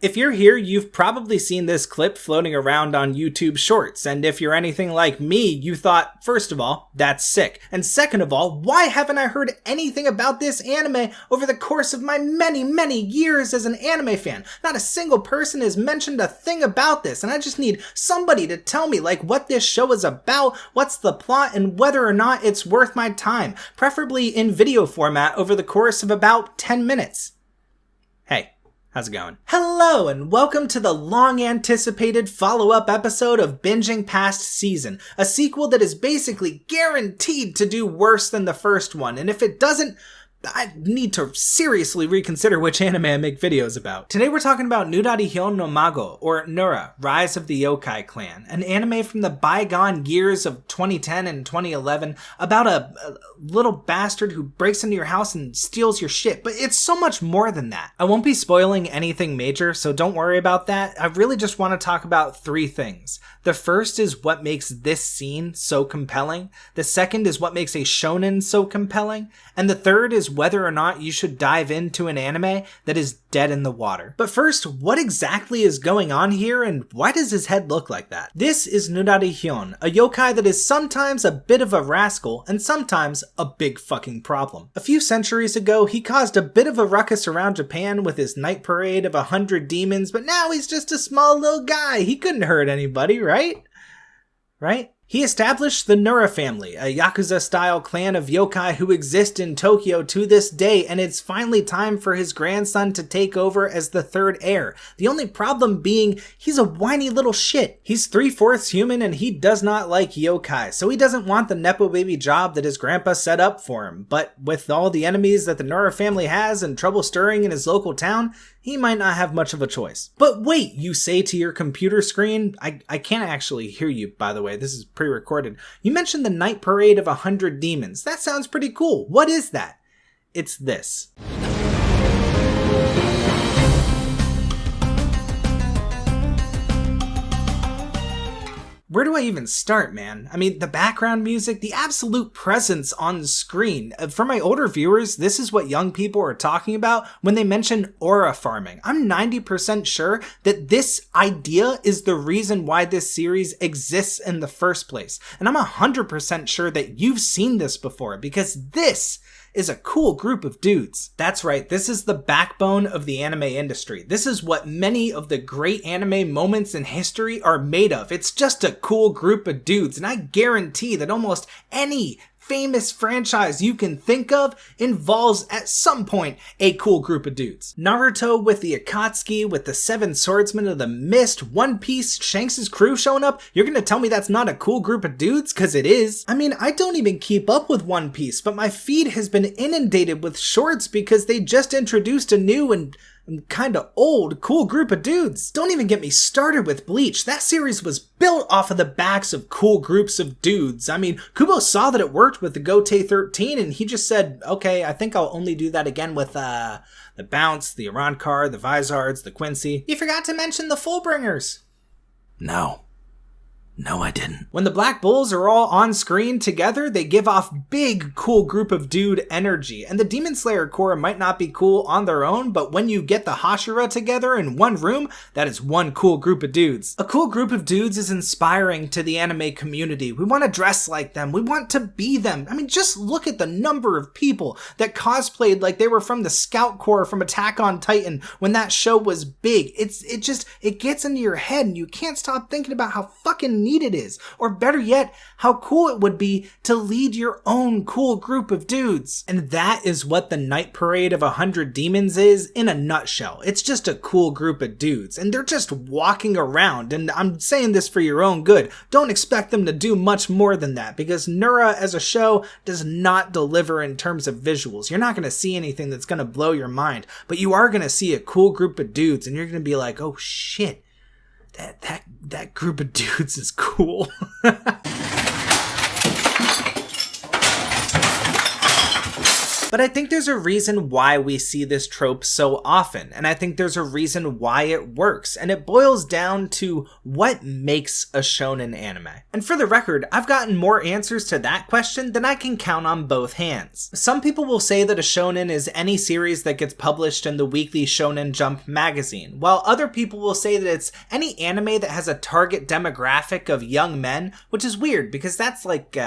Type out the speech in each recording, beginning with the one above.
If you're here, you've probably seen this clip floating around on YouTube Shorts, and if you're anything like me, you thought, first of all, that's sick, and second of all, why haven't I heard anything about this anime over the course of my many years as an anime fan? Not a single person has mentioned a thing about this, and I just need somebody to tell me, like, what this show is about, what's the plot, and whether or not it's worth my time, preferably in video format over the course of about 10 minutes. Hey. How's it going? Hello and welcome to the long-anticipated follow-up episode of Binging Past Season, a sequel that is basically guaranteed to do worse than the first one, and if it doesn't, I need to seriously reconsider which anime I make videos about. Today we're talking about Nurarihyon no Mago, or Nura, Rise of the Yokai Clan, an anime from the bygone years of 2010 and 2011 about a little bastard who breaks into your house and steals your shit, but it's so much more than that. I won't be spoiling anything major, so don't worry about that. I really just want to talk about three things. The first is what makes this scene so compelling, the second is what makes a shonen so compelling, and the third is whether or not you should dive into an anime that is dead in the water. But first, what exactly is going on here and why does his head look like that? This is Nurarihyon, a yokai that is sometimes a bit of a rascal and sometimes a big fucking problem. A few centuries ago, he caused a bit of a ruckus around Japan with his night parade of 100 demons, but now he's just a small little guy. He couldn't hurt anybody, right? Right? He established the Nura family, a Yakuza-style clan of yokai who exist in Tokyo to this day, and it's finally time for his grandson to take over as the third heir. The only problem being, he's a whiny little shit. He's 3/4 human and he does not like yokai, so he doesn't want the nepo baby job that his grandpa set up for him. But with all the enemies that the Nura family has and trouble stirring in his local town, he might not have much of a choice. But wait, you say to your computer screen, I can't actually hear you, by the way, this is pre-recorded. You mentioned the night parade of 100 demons. That sounds pretty cool. What is that? It's this. Where do I even start, man? I mean, the background music, the absolute presence on screen. For my older viewers, this is what young people are talking about when they mention aura farming. I'm 90% sure that this idea is the reason why this series exists in the first place. And I'm 100% sure that you've seen this before because this is a cool group of dudes. That's right, this is the backbone of the anime industry. This is what many of the great anime moments in history are made of. It's just a cool group of dudes, and I guarantee that almost any famous franchise you can think of involves at some point a cool group of dudes. Naruto with the Akatsuki, with the Seven Swordsmen of the Mist, One Piece, Shanks' crew showing up. You're gonna tell me that's not a cool group of dudes? Cause it is. I mean, I don't even keep up with One Piece, but my feed has been inundated with shorts because they just introduced a new and kinda old, cool group of dudes. Don't even get me started with Bleach. That series was built off of the backs of cool groups of dudes. I mean, Kubo saw that it worked with the Gotei 13 and he just said, okay, I think I'll only do that again with, the Bounce, the Arankar, the Vizards, the Quincy. You forgot to mention the Fullbringers. No, I didn't. When the Black Bulls are all on screen together, they give off big, cool group of dude energy. And the Demon Slayer Corps might not be cool on their own, but when you get the Hashira together in one room, that is one cool group of dudes. A cool group of dudes is inspiring to the anime community. We want to dress like them. We want to be them. I mean, just look at the number of people that cosplayed like they were from the Scout Corps from Attack on Titan when that show was big. It gets into your head and you can't stop thinking about how fucking neat it is, or better yet, how cool it would be to lead your own cool group of dudes. And that is what the Night Parade of 100 Demons is in a nutshell. It's just a cool group of dudes, and they're just walking around, and I'm saying this for your own good. Don't expect them to do much more than that, because Nura as a show does not deliver in terms of visuals. You're not going to see anything that's going to blow your mind, but you are going to see a cool group of dudes, and you're going to be like, oh shit. That group of dudes is cool. But I think there's a reason why we see this trope so often, and I think there's a reason why it works, and it boils down to what makes a shonen anime. And for the record, I've gotten more answers to that question than I can count on both hands. Some people will say that a shonen is any series that gets published in the weekly Shonen Jump magazine, while other people will say that it's any anime that has a target demographic of young men, which is weird because that's like,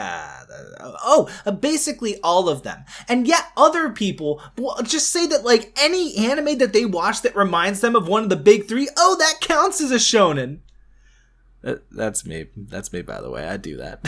basically all of them. And yet other people will just say that like any anime that they watch that reminds them of one of the big three, oh, that counts as a shonen. That's me, by the way. I do that.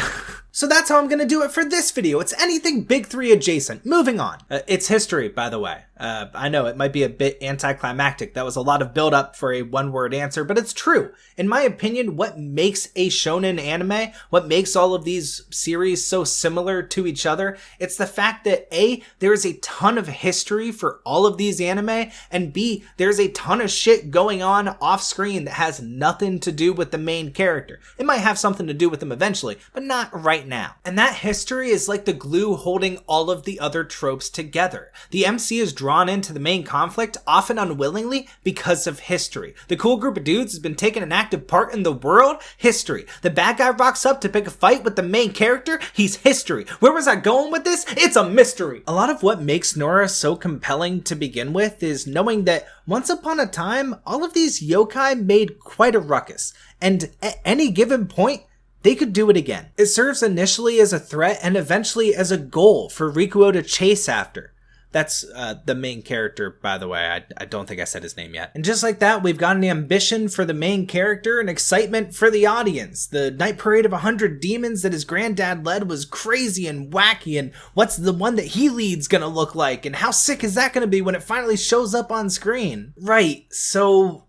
So that's how I'm gonna do it for this video. It's anything big three adjacent. Moving on. It's history, by the way. I know it might be a bit anticlimactic. That was a lot of build up for a one-word answer, but it's true. In my opinion, what makes a shonen anime, what makes all of these series so similar to each other, it's the fact that A, there is a ton of history for all of these anime, and B, there's a ton of shit going on off screen that has nothing to do with the main character. It might have something to do with them eventually, but not right now. And that history is like the glue holding all of the other tropes together. The MC is drawn into the main conflict, often unwillingly, because of history. The cool group of dudes has been taking an active part in the world, history. The bad guy rocks up to pick a fight with the main character, he's history. Where was I going with this? It's a mystery. A lot of what makes Nura so compelling to begin with is knowing that once upon a time, all of these yokai made quite a ruckus, and at any given point, they could do it again. It serves initially as a threat and eventually as a goal for Rikuo to chase after. That's the main character, by the way. I don't think I said his name yet. And just like that, we've got an ambition for the main character and excitement for the audience. The night parade of 100 demons that his granddad led was crazy and wacky, and what's the one that he leads gonna look like, and how sick is that gonna be when it finally shows up on screen? Right, so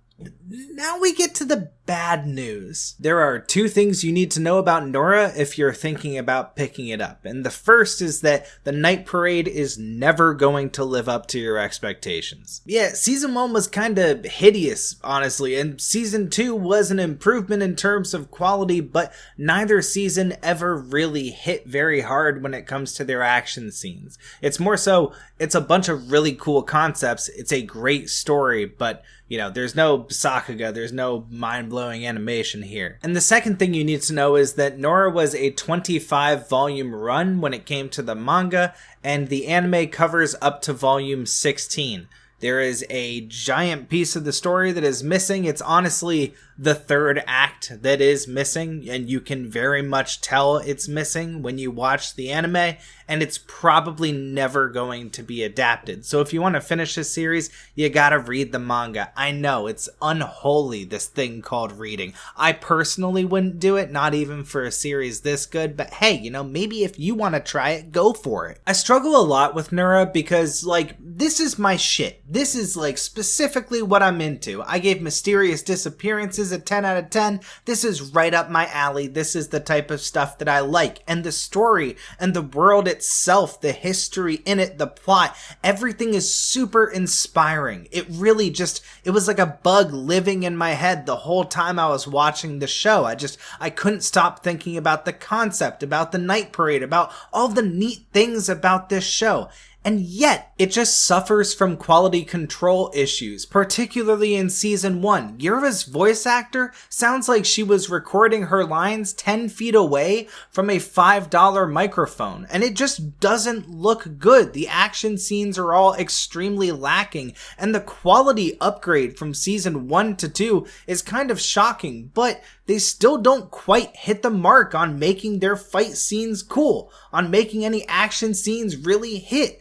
now we get to the bad news. There are two things you need to know about Nura if you're thinking about picking it up. And the first is that the night parade is never going to live up to your expectations. Yeah, season 1 was kind of hideous, honestly, and season 2 was an improvement in terms of quality, but neither season ever really hit very hard when it comes to their action scenes. It's more so, it's a bunch of really cool concepts, it's a great story, but you know, there's no Sakuga, there's no mind-blowing animation here. And the second thing you need to know is that Nura was a 25-volume run when it came to the manga, and the anime covers up to volume 16. There is a giant piece of the story that is missing. It's honestly the third act that is missing, and you can very much tell it's missing when you watch the anime, and it's probably never going to be adapted. So if you want to finish this series, you gotta read the manga. I know, it's unholy, this thing called reading. I personally wouldn't do it, not even for a series this good, but hey, you know, maybe if you want to try it, go for it. I struggle a lot with Nura because, like, this is my shit. This is, like, specifically what I'm into. I gave Mysterious Disappearances a 10 out of 10. This is right up my alley. This is the type of stuff that I like. And the story and the world itself, the history in it, the plot, everything is super inspiring. It really just, it was like a bug living in my head the whole time I was watching the show. I couldn't stop thinking about the concept, about the night parade, about all the neat things about this show. And yet, it just suffers from quality control issues, particularly in season 1. Yura's voice actor sounds like she was recording her lines 10 feet away from a $5 microphone, and it just doesn't look good. The action scenes are all extremely lacking, and the quality upgrade from season 1 to 2 is kind of shocking, but they still don't quite hit the mark on making their fight scenes cool, on making any action scenes really hit.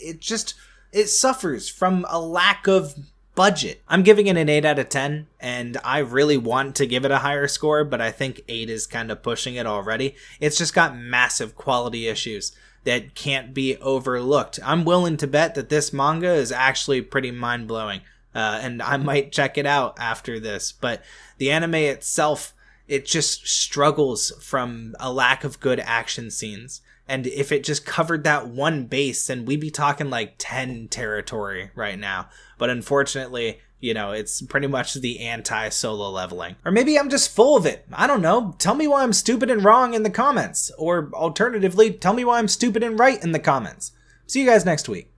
It suffers from a lack of budget. I'm giving it an 8 out of 10, and I really want to give it a higher score, but I think 8 is kind of pushing it already. It's just got massive quality issues that can't be overlooked. I'm willing to bet that this manga is actually pretty mind-blowing, and I might check it out after this, but the anime itself, it just struggles from a lack of good action scenes. And if it just covered that one base, then we'd be talking like 10 territory right now. But unfortunately, you know, it's pretty much the anti-solo leveling. Or maybe I'm just full of it. I don't know. Tell me why I'm stupid and wrong in the comments. Or alternatively, tell me why I'm stupid and right in the comments. See you guys next week.